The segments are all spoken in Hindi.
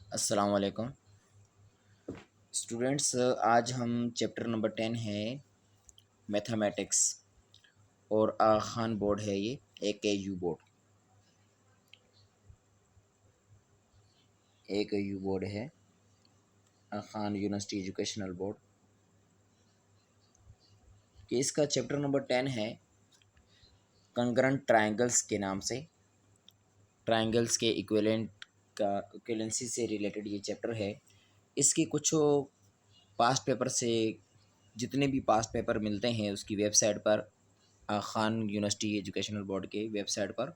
अस्सलाम वालेकुम स्टूडेंट्स। आज हम चैप्टर नंबर 10 है मैथमेटिक्स और खान बोर्ड है, ये AKU बोर्ड, AKU बोर्ड है, खान यूनिवर्सिटी एजुकेशनल बोर्ड। कि इसका चैप्टर नंबर 10 है कंकरेंट ट्रायंगल्स के नाम से। ट्रायंगल्स के इक्विवेलेंट का इक्विवेलेंसी से रिलेटेड ये चैप्टर है। इसकी कुछ पास्ट पेपर से जितने भी पास्ट पेपर मिलते हैं उसकी वेबसाइट पर, खान यूनिवर्सिटी एजुकेशनल बोर्ड के वेबसाइट पर,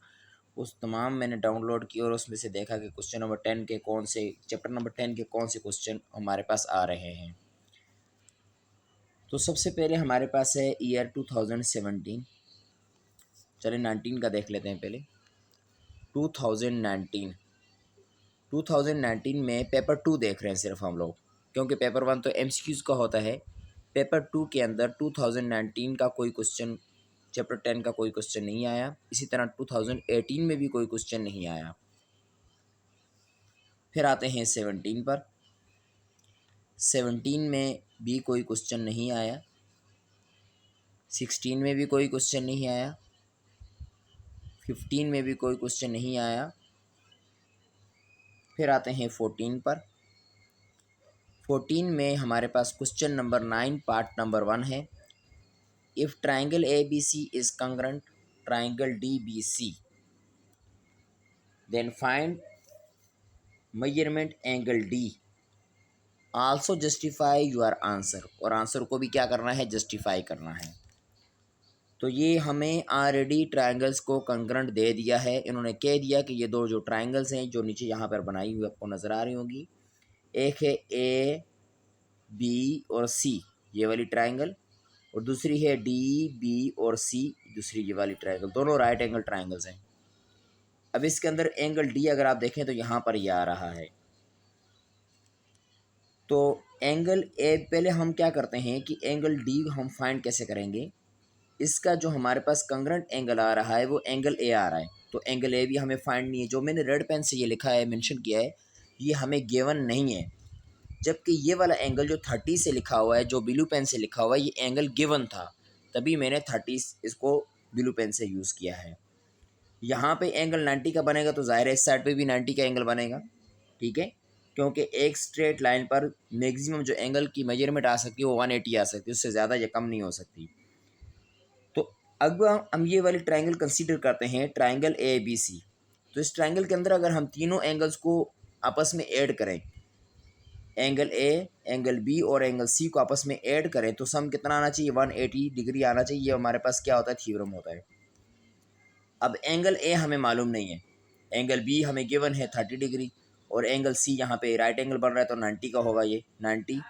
उस तमाम मैंने डाउनलोड की और उसमें से देखा कि क्वेश्चन नंबर 10 के कौन से चैप्टर नंबर 10 के कौन से क्वेश्चन हमारे पास आ रहे हैं। तो सबसे पहले हमारे पास है ईयर 2017। चलिए 19 का देख लेते हैं पहले। 2019 में पेपर 2 देख रहे हैं सिर्फ हम लोग, क्योंकि पेपर 1 तो MCQs का होता है। पेपर 2 के अंदर 2019 का कोई क्वेश्चन, चैप्टर 10 का कोई क्वेश्चन नहीं आया। इसी तरह 2018 में भी कोई क्वेश्चन नहीं आया। फिर आते हैं 17 पर। 17 में भी कोई क्वेश्चन नहीं आया। 16 में भी कोई क्वेश्चन नहीं आया। 15 में भी कोई क्वेश्चन नहीं आया। फिर आते हैं 14 पर। 14 में हमारे पास क्वेश्चन नंबर 9 पार्ट नंबर 1 है। If triangle ABC is congruent triangle DBC, then find measurement angle D, also justify your answer. और आंसर को भी क्या करना है, जस्टिफाई करना है। तो ये हमें ऑलरेडी ट्रायंगल्स को कंकरेंट दे दिया है। इन्होंने कह दिया कि ये दो जो ट्रायंगल्स हैं जो नीचे यहाँ पर बनाई हुई आपको नज़र आ रही होगी, एक है AB और C ये वाली ट्रायंगल, और दूसरी है DB और C दूसरी ये वाली ट्रायंगल, दोनों राइट एंगल ट्रायंगल्स हैं। अब इसके अंदर एंगल D अगर आप देखें तो यहाँ पर ये आ रहा है। तो एंगल ए पहले हम क्या करते हैं कि एंगल D हम फाइंड कैसे करेंगे। इसका जो हमारे पास कंग्रेंट एंगल आ रहा है वो एंगल ए आ रहा है, तो एंगल ए भी हमें फाइंड नहीं है। जो मैंने रेड पेन से ये लिखा है, मेंशन किया है, ये हमें गिवन नहीं है। जबकि ये वाला एंगल जो 30 से लिखा हुआ है, जो ब्लू पेन से लिखा हुआ है, ये एंगल गिवन था, तभी मैंने 30 इसको ब्लू पेन से यूज़ किया है। यहाँ पे एंगल 90 का बनेगा तो ज़ाहिर है इस साइड पे भी 90 का एंगल बनेगा, ठीक है, क्योंकि एक स्ट्रेट लाइन पर मैक्सिमम जो एंगल की मेजरमेंट आ सकती है वो 180 आ सकती है, उससे ज़्यादा या कम नहीं हो सकती। तो अब हम ये वाली ट्रायंगल कंसीडर करते हैं, ट्रायंगल ABC। तो इस ट्रायंगल के अंदर अगर हम तीनों एंगल्स को आपस में ऐड करें, एंगल A, एंगल B और एंगल C को आपस में ऐड करें, तो सम कितना आना चाहिए, 180 डिग्री आना चाहिए। ये हमारे पास क्या होता है, थ्योरम होता है। अब एंगल A हमें मालूम नहीं है, एंगल B हमें गिवन है 30 डिग्री, और एंगल C यहाँ पे राइट एंगल बन रहा है तो 90 का होगा, ये 90,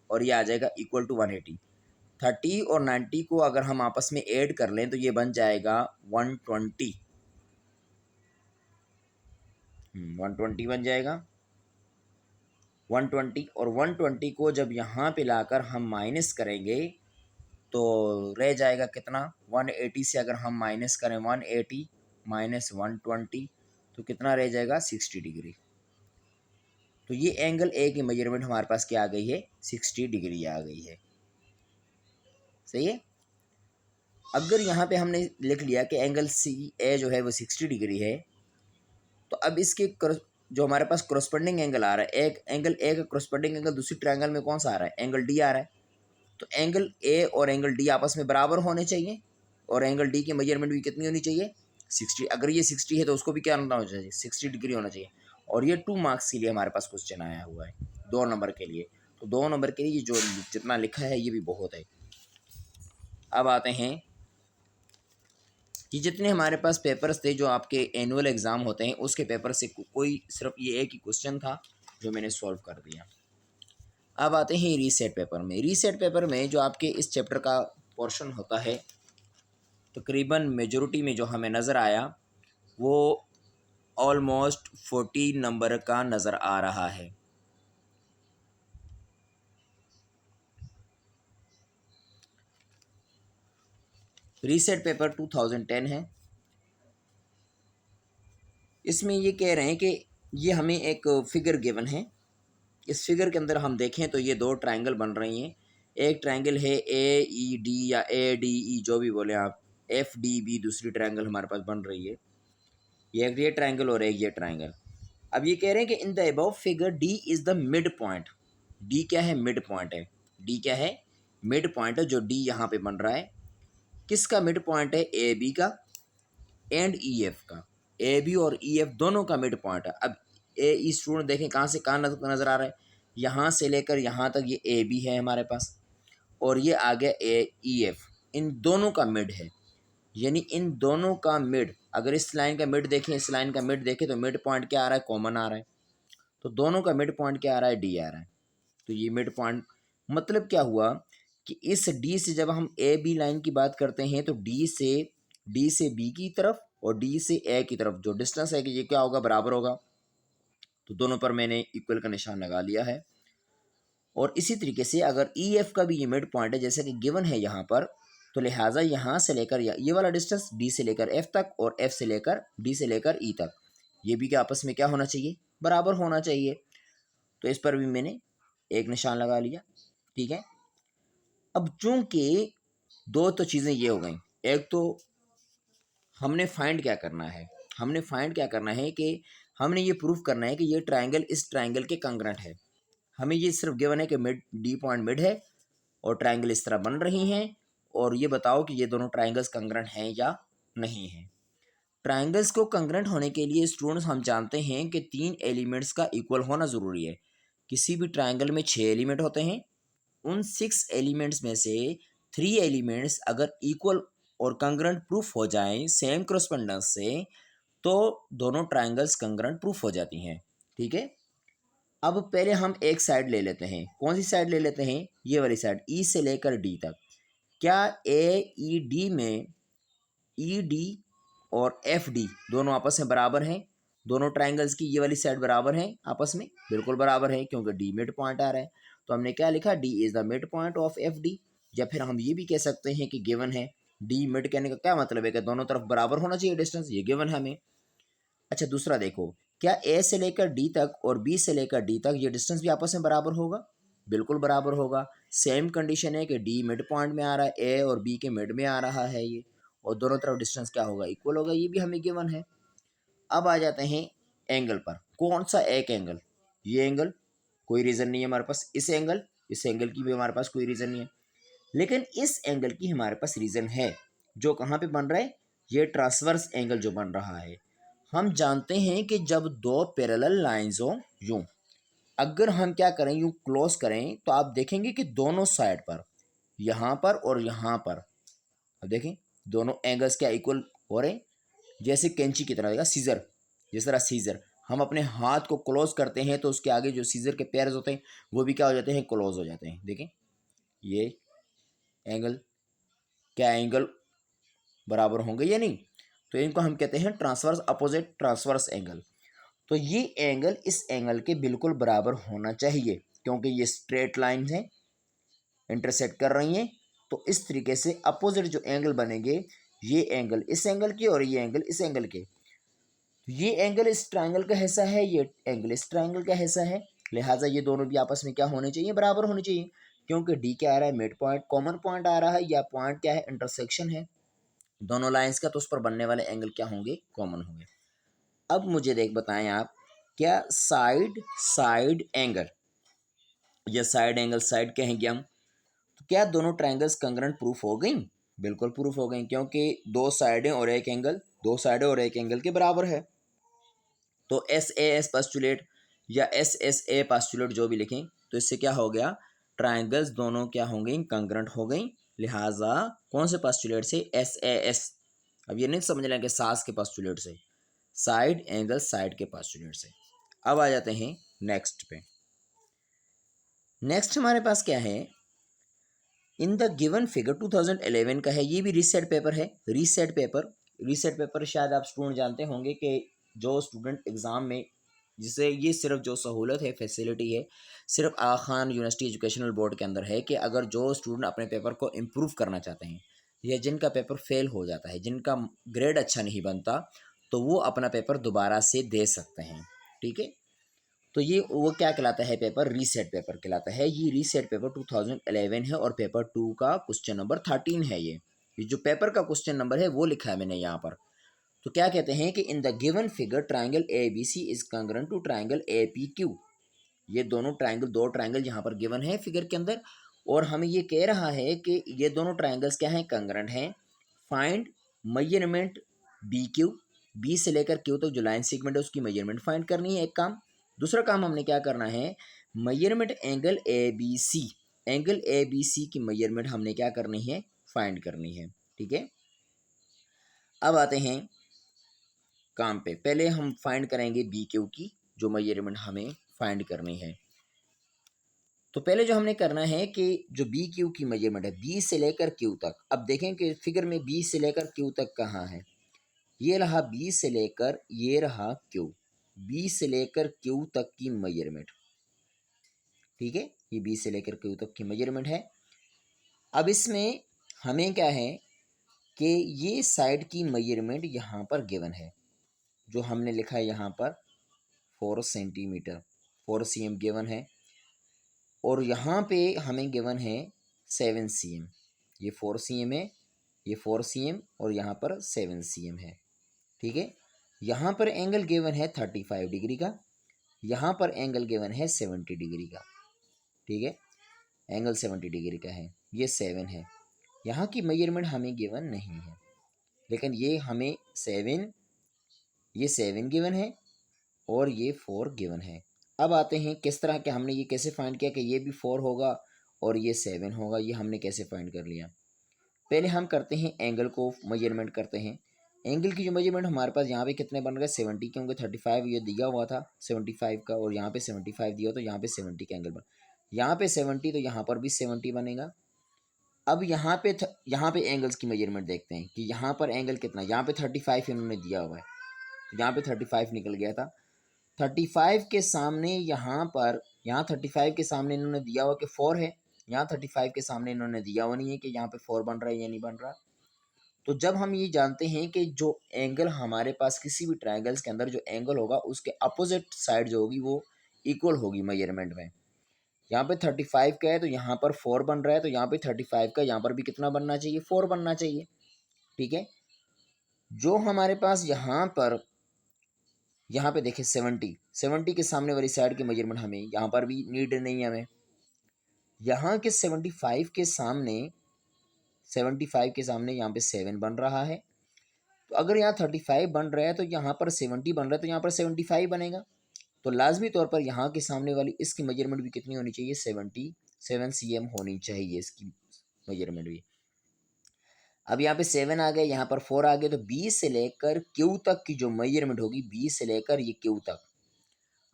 और ये आ जाएगा इक्वल टू 180। 30 और 90 को अगर हम आपस में ऐड कर लें तो ये बन जाएगा 120। 120 बन जाएगा 120, और 120 को जब यहाँ पे लाकर हम माइनस करेंगे तो रह जाएगा कितना, 180 से अगर हम माइनस करें 180 माइनस 120 तो कितना रह जाएगा, 60 डिग्री। तो ये एंगल ए की मेजरमेंट हमारे पास क्या आ गई है, 60 डिग्री आ गई है। सही है। अगर यहाँ पे हमने लिख लिया कि एंगल CA जो है वो 60 डिग्री है, तो अब इसके जो हमारे पास कोरस्पोंडिंग एंगल आ रहा है, एक एंगल ए का कोरस्पोंडिंग एंगल दूसरी ट्रायंगल में कौन सा आ रहा है, एंगल D आ रहा है। तो एंगल ए और एंगल D आपस में बराबर होने चाहिए, और एंगल D की मेजरमेंट भी कितनी होनी चाहिए, 60। अगर ये 60 है तो उसको भी क्या होना चाहिए, 60 डिग्री होना चाहिए। और ये 2 मार्क्स के लिए हमारे पास क्वेश्चन आया हुआ है, 2 नंबर के लिए। तो 2 नंबर के लिए ये जो जितना लिखा है ये भी बहुत है। अब आते हैं कि जितने हमारे पास पेपर्स थे जो आपके एनुअल एग्ज़ाम होते हैं उसके पेपर से कोई सिर्फ ये एक ही क्वेश्चन था जो मैंने सॉल्व कर दिया। अब आते हैं रीसेट पेपर में। रीसेट पेपर में जो आपके इस चैप्टर का पोर्शन होता है, तकरीबन मेजॉरिटी में जो हमें नज़र आया वो ऑलमोस्ट 40 नंबर का नज़र आ रहा है। रीसेट पेपर 2010 है। इसमें ये कह रहे हैं कि ये हमें एक फिगर गिवन है इस फिगर के अंदर हम देखें तो ये दो ट्रायंगल बन रही हैं। एक ट्रायंगल है ए ई डी या ए डी ई जो भी बोले आप, एफ डी बी दूसरी ट्रायंगल हमारे पास बन रही है। ये ट्रायंगल और एक ये ट्रायंगल। अब ये कह रहे हैं कि in the above figure D is the mid point. D क्या है? मिड पॉइंट है। डी क्या है? मिड पॉइंट है। जो डी यहाँ पे बन रहा है किसका मिड पॉइंट है? ए बी का एंड ई एफ का। ए बी और ई एफ दोनों का मिड पॉइंट है। अब ए ई स्टूडेंट देखें कहाँ से कहाँ नज़र आ रहा है, यहाँ से लेकर यहाँ तक ये ए बी है हमारे पास, और ये आ गया ए ई एफ। इन दोनों का मिड है, यानी इन दोनों का मिड, अगर इस लाइन का मिड देखें, इस लाइन का मिड देखें तो मिड पॉइंट क्या आ रहा है? कॉमन आ रहा है। तो दोनों का मिड पॉइंट क्या आ रहा है? डी आ रहा है। तो ये मिड पॉइंट मतलब क्या हुआ कि इस डी से जब हम ए बी लाइन की बात करते हैं तो डी से बी की तरफ और डी से ए की तरफ जो डिस्टेंस है कि ये क्या होगा? बराबर होगा। तो दोनों पर मैंने इक्वल का निशान लगा लिया है। और इसी तरीके से अगर ई एफ का भी ये मिड पॉइंट है जैसे कि गिवन है यहाँ पर, तो लिहाजा यहाँ से लेकर ये वाला डिस्टेंस डी से लेकर एफ तक और एफ से लेकर डी से लेकर ई तक, ये भी क्या आपस में क्या होना चाहिए? बराबर होना चाहिए। तो इस पर भी मैंने एक निशान लगा लिया। ठीक है। अब चूंकि दो तो चीज़ें ये हो गई, एक तो हमने फाइंड क्या करना है, हमने फाइंड क्या करना है कि हमने ये प्रूफ करना है कि ये ट्रायंगल इस ट्रायंगल के कंग्रेंट है। हमें ये सिर्फ गिवन है कि मिड डी पॉइंट मिड है और ट्रायंगल इस तरह बन रही हैं, और ये बताओ कि ये दोनों ट्रायंगल्स कंग्रेंट हैं या नहीं हैं। ट्रायंगल्स को कंग्रेंट होने के लिए स्टूडेंट्स हम जानते हैं कि 3 एलिमेंट्स का इक्वल होना ज़रूरी है। किसी भी ट्रायंगल में 6 एलिमेंट होते हैं, उन 6 एलिमेंट्स में से 3 एलिमेंट्स अगर इक्वल और कंग्रेंट प्रूफ हो जाएं सेम करस्पॉन्डेंस से, तो दोनों ट्रायंगल्स कंग्रेंट प्रूफ हो जाती हैं। ठीक है। अब पहले हम एक साइड ले लेते हैं। कौन सी साइड ले लेते हैं? ये वाली साइड, ई से लेकर डी तक। क्या ए ई डी में ई डी और एफ डी दोनों आपस में बराबर हैं? दोनों ट्रायंगल्स की ये वाली साइड बराबर हैं आपस में? बिल्कुल बराबर है, क्योंकि डी मिड पॉइंट आ रहा है। तो हमने क्या लिखा? D is the mid point of F D. या फिर हम ये भी कह सकते हैं कि गिवन है, डी मिड कहने का क्या मतलब है कि दोनों तरफ बराबर होना चाहिए डिस्टेंस, ये गिवन है हमें। अच्छा, दूसरा देखो, क्या ए से लेकर डी तक और बी से लेकर डी तक ये डिस्टेंस भी आपस में बराबर होगा? बिल्कुल बराबर होगा। सेम कंडीशन है कि डी मिड पॉइंट में आ रहा है, ए और बी के मिड में आ रहा है ये, और दोनों तरफ डिस्टेंस क्या होगा? इक्वल होगा। ये भी हमें गिवन है। अब आ जाते हैं एंगल पर। कौन सा एक एंगल? ये एंगल, कोई रीज़न नहीं है हमारे पास। इस एंगल की भी हमारे पास कोई रीज़न नहीं है, लेकिन इस एंगल की हमारे पास रीज़न है। जो कहाँ पे बन रहा है? ये ट्रांसवर्स एंगल जो बन रहा है। हम जानते हैं कि जब दो पैरेलल लाइंस हो यूं, अगर हम क्या करें, यूं क्लोज करें, तो आप देखेंगे कि दोनों साइड पर, यहाँ पर और यहाँ पर, अब देखें दोनों एंगल्स क्या इक्वल हो रहे हैं? जैसे कैंची की तरह, सीजर, जिस तरह सीजर हम अपने हाथ को क्लोज करते हैं तो उसके आगे जो सीजर के पेयर्स होते हैं वो भी क्या हो जाते हैं? क्लोज हो जाते हैं। देखें ये एंगल, क्या एंगल बराबर होंगे या नहीं? तो इनको हम कहते हैं ट्रांसवर्स अपोजिट ट्रांसवर्स एंगल। तो ये एंगल इस एंगल के बिल्कुल बराबर होना चाहिए, क्योंकि ये स्ट्रेट लाइन है, इंटरसेक्ट कर रही हैं। तो इस तरीके से अपोजिट जो एंगल बनेंगे, ये एंगल इस एंगल के और ये एंगल इस एंगल के, ये एंगल इस ट्रायंगल का हिस्सा है, ये एंगल इस ट्रायंगल का हिस्सा है। लिहाजा ये दोनों भी आपस में क्या होने चाहिए? बराबर होने चाहिए, क्योंकि डी क्या आ रहा है? मिड पॉइंट, कॉमन पॉइंट आ रहा है, या पॉइंट क्या है? इंटरसेक्शन है दोनों लाइंस का, तो उस पर बनने वाले एंगल क्या होंगे? कॉमन होंगे। अब मुझे देख बताएं आप, क्या साइड साइड एंगल या साइड एंगल साइड कहेंगे हम, तो क्या दोनों ट्रायंगल्स कंग्रेंट प्रूफ हो गई? बिल्कुल प्रूफ हो गई, क्योंकि दो साइडें और एक एंगल, दो साइडें और एक एंगल के बराबर है। तो एस ए एस पास्टुलेट या एस एस ए पास्टुलेट जो भी लिखें, तो इससे क्या हो गया? ट्रायंगल्स दोनों क्या हो गई? कंग्रेंट हो गई। लिहाजा कौन से पास्टुलेट से? S A S. अब ये नहीं समझ लें कि सास के पास्टुलेट से, साइड एंगल साइड के पास्टुलेट से। अब आ जाते हैं नेक्स्ट पे। नेक्स्ट हमारे पास क्या है? इन द गिवन फिगर 2011 का है, ये भी रीसेट पेपर है। रीसेट पेपर शायद आप स्टूडेंट जानते होंगे कि जो स्टूडेंट एग्ज़ाम में, जिसे ये सिर्फ जो सहूलत है, फैसिलिटी है, सिर्फ आगा खान यूनिवर्सिटी एजुकेशनल बोर्ड के अंदर है कि अगर जो स्टूडेंट अपने पेपर को इम्प्रूव करना चाहते हैं या जिनका पेपर फेल हो जाता है, जिनका ग्रेड अच्छा नहीं बनता, तो वो अपना पेपर दोबारा से दे सकते हैं। ठीक है। तो ये वो क्या कहलाता है पेपर, रीसेट पेपर कहलाता है। ये रीसेट पेपर 2011 है और पेपर 2 का क्वेश्चन नंबर 13 है। ये जो पेपर का क्वेश्चन नंबर है वो लिखा है मैंने यहाँ पर। तो क्या कहते हैं कि in the given figure triangle A B C is congruent to triangle A P Q. ये दोनों ट्राइंगल, दो ट्राइंगल यहाँ पर गिवन है फिगर के अंदर, और हमें ये कह रहा है कि ये दोनों ट्राइंगल्स क्या हैं, कंग्रेंट हैं। Find measurement B Q, B से लेकर क्यू तक जो लाइन सेगमेंट है उसकी मेजरमेंट फाइंड करनी है, एक काम। दूसरा काम हमने क्या करना है, measurement angle A B C, angle A B C की मेजरमेंट हमने क्या करनी है, फाइंड करनी है। ठीक है, अब आते हैं काम पे। पहले हम फाइंड करेंगे बी क्यू की जो मेजरमेंट हमें फाइंड करनी है। तो पहले जो हमने करना है कि जो बी क्यू की मेजरमेंट है बी से लेकर क्यू तक। अब देखें कि फिगर में बी से लेकर क्यू तक कहाँ है, ये रहा बी से लेकर, ये रहा क्यू, बी से लेकर क्यू तक की मेजरमेंट। ठीक है, ये बी से लेकर क्यू तक की मेजरमेंट है। अब इसमें हमें क्या है कि ये साइड की मेजरमेंट यहाँ पर गिवन है, जो हमने लिखा है यहाँ पर 4 सेंटीमीटर, 4 cm गिवन है, और यहाँ पे हमें गिवन है 7 cm। ये 4 cm है, ये 4 cm, और यहाँ पर 7 cm है। ठीक है, यहाँ पर एंगल गिवन है 35 डिग्री का, यहाँ पर एंगल गिवन है 70 डिग्री का। ठीक है, एंगल 70 डिग्री का है, ये 7 है। यहाँ की मेजरमेंट हमें गिवन नहीं है, लेकिन ये हमें 7, ये 7 गिवन है और ये 4 गिवन है। अब आते हैं किस तरह के, हमने ये कैसे फाइंड किया कि ये भी 4 होगा और ये 7 होगा, ये हमने कैसे फाइंड कर लिया। पहले हम करते हैं एंगल को मेजरमेंट करते हैं। एंगल की जो मेजरमेंट हमारे पास यहाँ पे कितने बन रहे हैं, 70, क्योंकि 35 ये दिया हुआ था 75 का, और यहाँ पे 75 दिया, तो यहाँ पे 70 का एंगल बन, यहाँ पे 70 तो यहाँ पर भी 70 बनेगा। अब यहाँ पे एंगल्स की मेजरमेंट देखते हैं कि यहाँ पर एंगल कितना, यहाँ पे 35 इन्होंने दिया हुआ है, तो यहाँ पे 35 निकल गया था। 35 के सामने यहाँ पर, यहाँ 35 के सामने इन्होंने दिया हुआ कि 4 है, यहाँ 35 के सामने इन्होंने दिया हुआ नहीं है कि यहाँ पे 4 बन रहा है या नहीं बन रहा। तो जब हम ये जानते हैं कि जो एंगल हमारे पास किसी भी ट्राइंगल्स के अंदर जो एंगल होगा उसके अपोजिट साइड जो होगी वो इक्वल होगी मेजरमेंट में। यहाँ पे 35 का है तो यहाँ पर 4 बन रहा है, तो यहाँ पे 35 का यहाँ पर भी कितना बनना चाहिए, 4 बनना चाहिए। ठीक है, जो हमारे पास यहाँ पे देखें 70 के सामने वाली साइड की मेजरमेंट हमें यहाँ पर भी नीड नहीं है हमें। यहाँ के 75 के सामने यहाँ पे 7 बन रहा है, तो अगर यहाँ 35 बन रहा है तो यहाँ पर 70 बन रहा है, तो यहाँ पर 75 बनेगा। तो लाजमी तौर पर यहाँ के सामने वाली इसकी मेजरमेंट भी कितनी होनी चाहिए, 77 cm होनी चाहिए इसकी मेजरमेंट भी। अब यहाँ पे 7 आ गए, यहाँ पर 4 आ गए, तो बी से लेकर क्यू तक की जो मेजरमेंट होगी, बी से लेकर ये क्यू तक,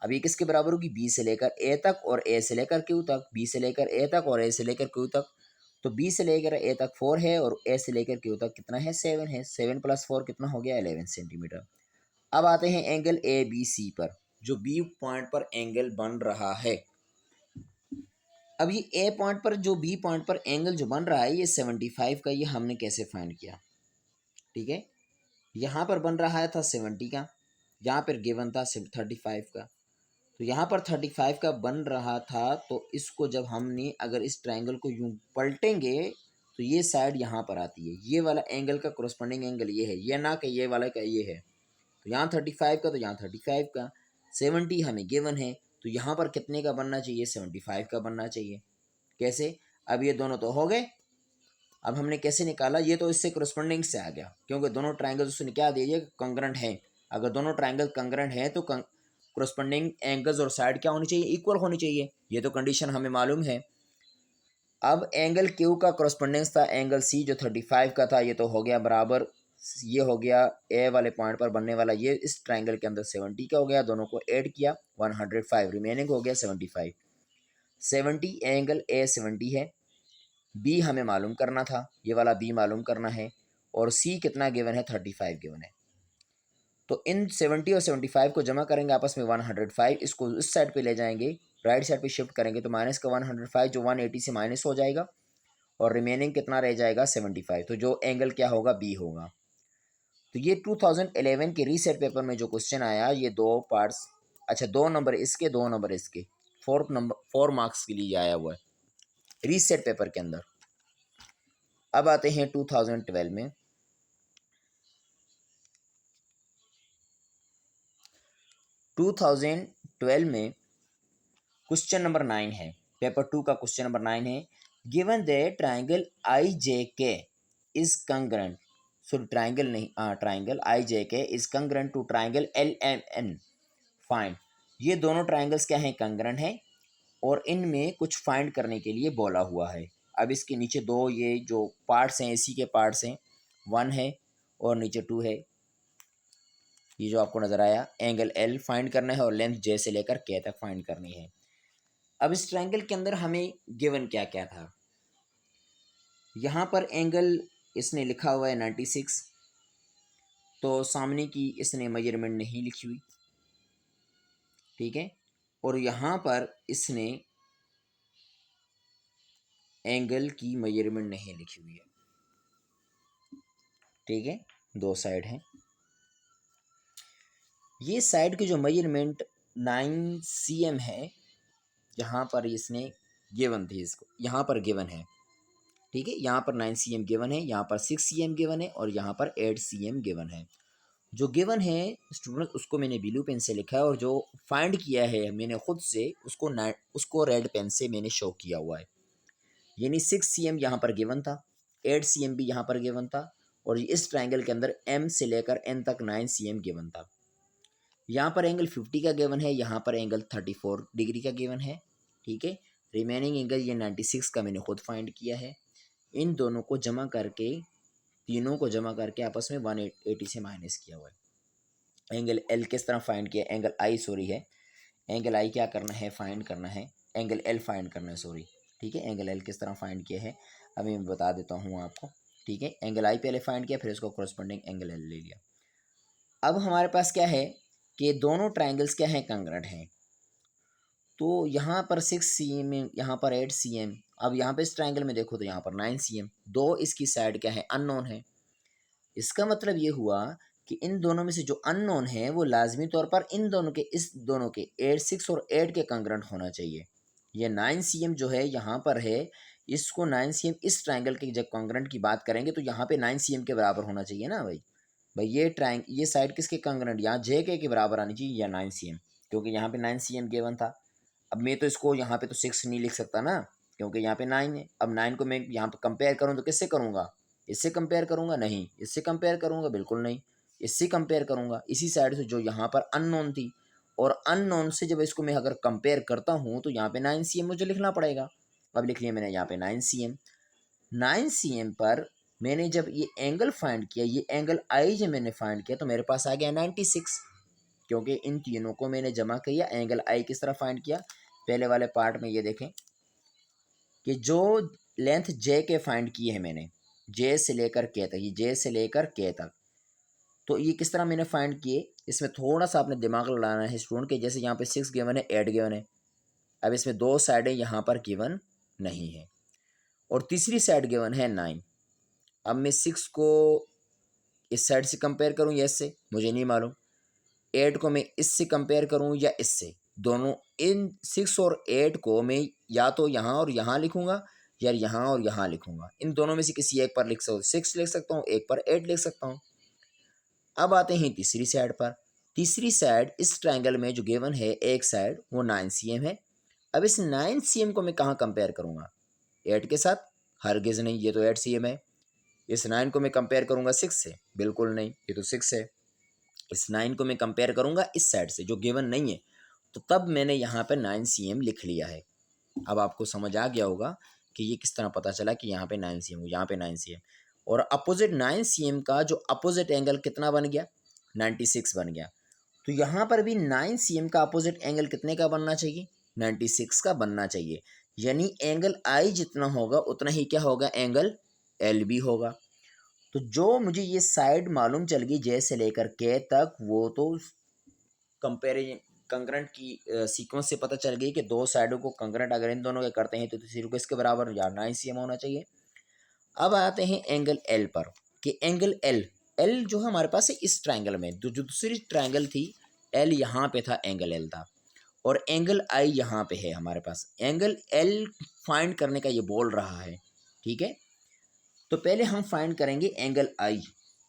अब ये किसके बराबर होगी, बी से लेकर ए तक और ए से लेकर क्यू तक, बी से लेकर ए तक और ए से लेकर क्यू तक। तो बी से लेकर ए तक 4 है और ए से लेकर क्यू तक कितना है, 7 है। 7 + 4 कितना हो गया, 11 सेंटीमीटर। अब आते हैं एंगल ए बी सी पर, जो बी पॉइंट पर एंगल बन रहा है। अब ये ए पॉइंट पर, जो बी पॉइंट पर एंगल जो बन रहा है ये 75 का, ये हमने कैसे फाइंड किया। ठीक है, यहाँ पर बन रहा था 70 का, यहाँ पर गिवन था 35 का, तो यहाँ पर 35 का बन रहा था। तो इसको जब हमने, अगर इस ट्रायंगल को यूं पलटेंगे तो ये साइड यहाँ पर आती है, ये वाला एंगल का कोरस्पॉन्डिंग एंगल ये है, ये ना कि ये वाला का ये है। तो यहाँ 35 का, तो यहाँ 35 का, 70 हमें गिवन है, तो यहाँ पर कितने का बनना चाहिए, 75 का बनना चाहिए। कैसे, अब ये दोनों तो हो गए। अब हमने कैसे निकाला, ये तो इससे कोरस्पॉन्डिंग से आ गया, क्योंकि दोनों ट्राइंगल उसने क्या दे दिया, कंग्रेंट है। अगर दोनों ट्राइंगल कंग्रेंट है तो कोरस्पॉन्डिंग एंगल्स और साइड क्या होनी चाहिए, इक्वल होनी चाहिए। ये तो कंडीशन हमें मालूम है। अब एंगल क्यू का कोरस्पॉन्डेंस था एंगल सी जो 35 का था, ये तो हो गया बराबर, ये हो गया ए वाले पॉइंट पर बनने वाला, ये इस ट्राइंगल के अंदर 70 का हो गया, दोनों को ऐड किया 105, रिमेनिंग हो गया 75। 70 एंगल ए 70 है, बी हमें मालूम करना था, ये वाला बी मालूम करना है, और सी कितना गिवन है, 35 गिवन है। तो इन 70 और 75 को जमा करेंगे आपस में 105, इसको इस साइड पे ले जाएंगे, राइट साइड पे शिफ्ट करेंगे तो माइनस का 105 जो 180 से माइनस हो जाएगा, और रिमेनिंग कितना रह जाएगा, 75। तो जो एंगल क्या होगा, बी होगा। तो ये 2011 के रीसेट पेपर में जो क्वेश्चन आया, ये दो पार्ट्स अच्छा 2 नंबर इसके, 2 नंबर इसके, 4 मार्क्स के लिए आया हुआ है रीसेट पेपर के अंदर। अब आते हैं 2012 में। 2012 में क्वेश्चन नंबर 9 है, पेपर 2 का क्वेश्चन नंबर 9 है। Given the triangle I J K is congruent, sorry triangle नहीं, triangle I J K is congruent to triangle L M N, find. ये दोनों ट्राइंगल्स क्या हैं, कंग्रेंट हैं, और इनमें कुछ फाइंड करने के लिए बोला हुआ है। अब इसके नीचे दो ये जो पार्ट्स हैं, इसी के पार्ट्स हैं, 1 है और नीचे 2 है। ये जो आपको नजर आया, एंगल एल फाइंड करना है और लेंथ जे से लेकर के तक फाइंड करनी है। अब इस ट्रायंगल के अंदर हमें गिवन क्या क्या था। यहाँ पर एंगल इसने लिखा हुआ है 96, तो सामने की इसने मेजरमेंट नहीं लिखी हुई, ठीक है। और यहाँ पर इसने एंगल की मेजरमेंट नहीं लिखी हुई है, ठीक है। 2 साइड हैं, ये साइड की जो मेजरमेंट 9 cm है, यहाँ पर इसने गिवन थी, इसको यहाँ पर गिवन है, ठीक है। यहाँ पर 9 cm गिवन है, यहाँ पर 6 cm गिवन है और यहाँ पर 8 cm गिवन है। जो गिवन है स्टूडेंट उसको मैंने ब्लू पेन से लिखा है, और जो फाइंड किया है मैंने खुद से उसको रेड पेन से मैंने शो किया हुआ है। यानी 6 cm यहाँ पर गिवन था, 8 cm भी यहाँ पर गिवन था, और इस ट्राइंगल के अंदर M से लेकर N तक 9 cm गिवन था। यहाँ पर एंगल 50 का गिवन है, यहाँ पर एंगल 34 डिग्री का गिवन है, ठीक है। रिमेनिंग एंगल ये 96 का मैंने खुद फाइंड किया है। इन दोनों को जमा करके, तीनों को जमा करके आपस में 180 से माइनस किया हुआ है। एंगल एल किस तरह फाइंड किया, एंगल आई सॉरी है, एंगल आई क्या करना है, फाइंड करना है, एंगल एल फाइंड करना है सॉरी, ठीक है। एंगल एल किस तरह फाइंड किया है अभी मैं बता देता हूँ आपको, ठीक है। एंगल आई पहले फाइंड किया, फिर इसको कोरस्पोंडिंग एंगल एल ले लिया। अब हमारे पास क्या है कि दोनों ट्राइंगल्स क्या हैं, कंग्रेंट हैं। तो यहाँ पर 6 cm, यहाँ पर 8 cm। अब यहाँ पे इस ट्राइंगल में देखो तो यहाँ पर 9 cm, दो इसकी साइड क्या है, अननोन है। इसका मतलब ये हुआ कि इन दोनों में से जो अननोन है वो लाजमी तौर पर इन दोनों के, इस दोनों के 8 6 और 8 के कंग्रेंट होना चाहिए। ये 9 cm जो है यहाँ पर है, इसको 9 cm इस ट्राइंगल के जब कंग्रेंट की बात करेंगे तो यहाँ पे 9 cm के बराबर होना चाहिए ना भाई। भाई ये साइड किसके कंग्रेंट, यहाँ जे के बराबर आनी चाहिए या 9 cm, क्योंकि यहाँ पे 9 cm गिवन था। अब मैं तो इसको यहाँ पे तो 6 नहीं लिख सकता ना, क्योंकि यहाँ पे 9 है। अब 9 को मैं यहाँ पे कंपेयर करूँ तो किससे करूँगा, इससे कंपेयर करूँगा, नहीं इससे कंपेयर करूँगा, बिल्कुल नहीं इससे कंपेयर करूँगा, इसी साइड से जो यहाँ पर अननोन थी। और अननोन से जब इसको मैं अगर कंपेयर करता हूँ तो यहाँ पे 9 cm मुझे लिखना पड़ेगा। अब लिख लिया मैंने यहाँ पे 9 cm। 9 cm पर मैंने जब ये एंगल फाइंड किया, ये एंगल आई जब मैंने फाइंड किया तो मेरे पास आ गया 96, क्योंकि इन तीनों को मैंने जमा किया। एंगल आई किस तरह फाइंड किया, पहले वाले पार्ट में ये देखें कि जो लेंथ जे के फाइंड की है मैंने, जे से लेकर के तक, ये जे से लेकर के तक, तो ये किस तरह मैंने फाइंड किए, इसमें थोड़ा सा आपने दिमाग लगाना है स्टूडेंट के। जैसे यहाँ पे 6 गिवन है, 8 गिवन है, अब इसमें 2 साइडें यहाँ पर गिवन नहीं है और तीसरी साइड गिवन है 9। अब मैं 6 को इस साइड से कंपेयर करूँ या इससे, मुझे नहीं मालूम। 8 को मैं इससे कंपेयर करूँ या इससे, दोनों इन 6 और 8 को मैं या तो यहाँ और यहाँ लिखूँगा या यहाँ और यहाँ लिखूँगा। इन दोनों में से किसी एक पर लिख सकता हूँ, 6 लिख सकता हूँ, एक पर 8 लिख सकता हूँ। अब आते हैं तीसरी साइड पर। तीसरी साइड इस ट्रायंगल में जो गिवन है, एक साइड वो 9 cm है। अब इस 9 cm को मैं कहाँ कंपेयर करूँगा, 8 के साथ, हरगिज़ नहीं, ये तो 8 cm है। इस 9 को मैं कंपेयर करूँगा 6 से, बिल्कुल नहीं, ये तो 6 है। इस 9 को मैं कंपेयर करूँगा इस साइड से जो गिवन नहीं है, तो तब मैंने यहाँ पर 9 cm लिख लिया है। अब आपको समझ आ गया होगा कि ये किस तरह पता चला कि यहाँ पे 9 cm, यहाँ पे 9 cm, और अपोजिट 9 cm का जो अपोजिट एंगल कितना बन गया, 96 बन गया। तो यहाँ पर भी 9 cm का अपोजिट एंगल कितने का बनना चाहिए, 96 का बनना चाहिए। यानी एंगल आई जितना होगा उतना ही क्या होगा, एंगल एल भी होगा। तो जो मुझे ये साइड मालूम चल गई जे से लेकर के तक, वो तो कंपेरिजन कंकरेंट की सीक्वेंस से पता चल गई कि दो साइडों को कंकरेंट अगर इन दोनों के करते हैं तो तीसरी को इसके बराबर या 9 cm होना चाहिए। अब आते हैं एंगल एल पर कि एंगल एल जो हमारे पास है इस ट्रायंगल में, जो दूसरी ट्रायंगल थी एल यहाँ पे था, एंगल एल था, और एंगल आई यहाँ पे है हमारे पास। एंगल एल फाइंड करने का ये बोल रहा है, ठीक है। तो पहले हम फाइंड करेंगे एंगल आई,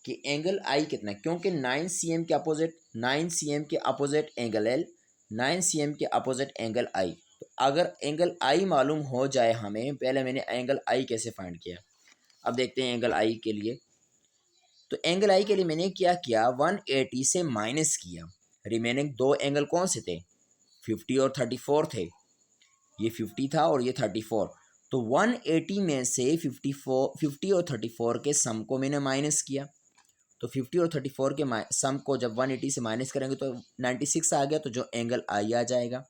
कि एंगल आई कितना है, क्योंकि 9 cm के अपोजिट, 9 cm के अपोजिट एंगल एल, 9 cm के अपोजिट एंगल आई। तो अगर एंगल आई मालूम हो जाए हमें, पहले मैंने एंगल आई कैसे फाइंड किया, अब देखते हैं एंगल आई के लिए। तो एंगल आई के लिए मैंने क्या किया, 180 से माइनस किया। रिमेनिंग दो एंगल कौन से थे, 50 और 34 थे। ये 50 था और ये 34। तो 180 में से 50 और 34 के सम को मैंने माइनस किया। तो 50 और 34 के सम को जब 180 से माइनस करेंगे तो 96 आ गया, तो जो एंगल आई आ जाएगा,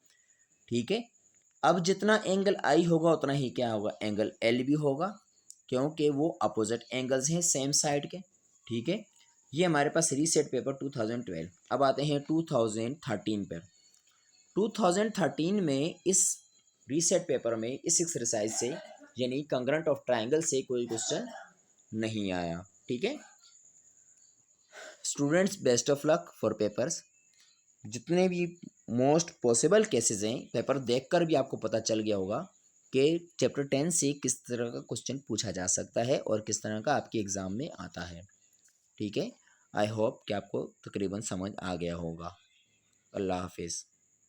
ठीक है। अब जितना एंगल आई होगा उतना ही क्या होगा, एंगल एल भी होगा, क्योंकि वो अपोजिट एंगल्स हैं सेम साइड के, ठीक है। ये हमारे पास रीसेट पेपर 2012। अब आते हैं 2013 पर। 2013 में इस रीसेट पेपर में इस एक्सरसाइज से, यानी कंग्रेंट ऑफ ट्राइंगल से कोई क्वेश्चन नहीं आया, ठीक है। Students, best of luck for papers. जितने भी मोस्ट पॉसिबल केसेस हैं, पेपर देखकर भी आपको पता चल गया होगा कि चैप्टर 10 से किस तरह का क्वेश्चन पूछा जा सकता है और किस तरह का आपके एग्ज़ाम में आता है, ठीक है। आई होप कि आपको तकरीबन समझ आ गया होगा। अल्लाह हाफिज़।